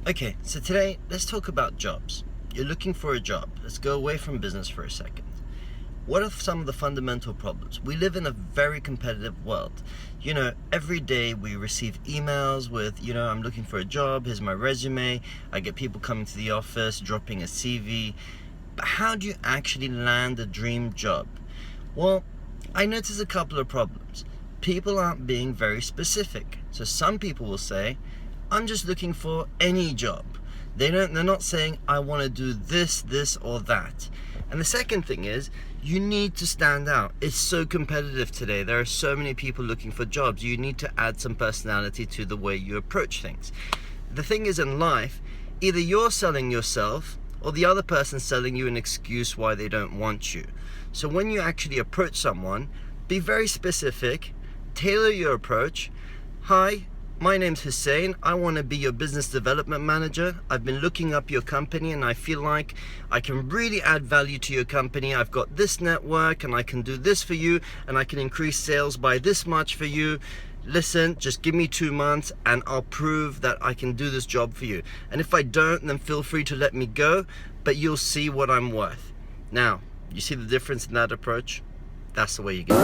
Okay, so today let's talk about jobs. You're looking for a job. Let's go away from business for a second. What are some of the fundamental problems? We live in a very competitive world. Every day we receive emails with, I'm looking for a job, here's my resume. I get people coming to the office, dropping a CV. But how do you actually land a dream job? Well, I notice a couple of problems. People aren't being very specific. So some people will say, I'm just looking for any job. They're not saying I want to do this or that. And the second thing is, you need to stand out. It's so competitive today. There are so many people looking for jobs. You need to add some personality to the way you approach things. The thing is, in life, either you're selling yourself or the other person's selling you an excuse why they don't want you. So when you actually approach someone, be very specific, tailor your approach. Hi, my name's Hussein. I want to be your business development manager. I've been looking up your company and I feel like I can really add value to your company. I've got this network and I can do this for you and I can increase sales by this much for you. Listen, just give me 2 months and I'll prove that I can do this job for you. And if I don't, then feel free to let me go, but you'll see what I'm worth. Now, you see the difference in that approach? That's the way you get it.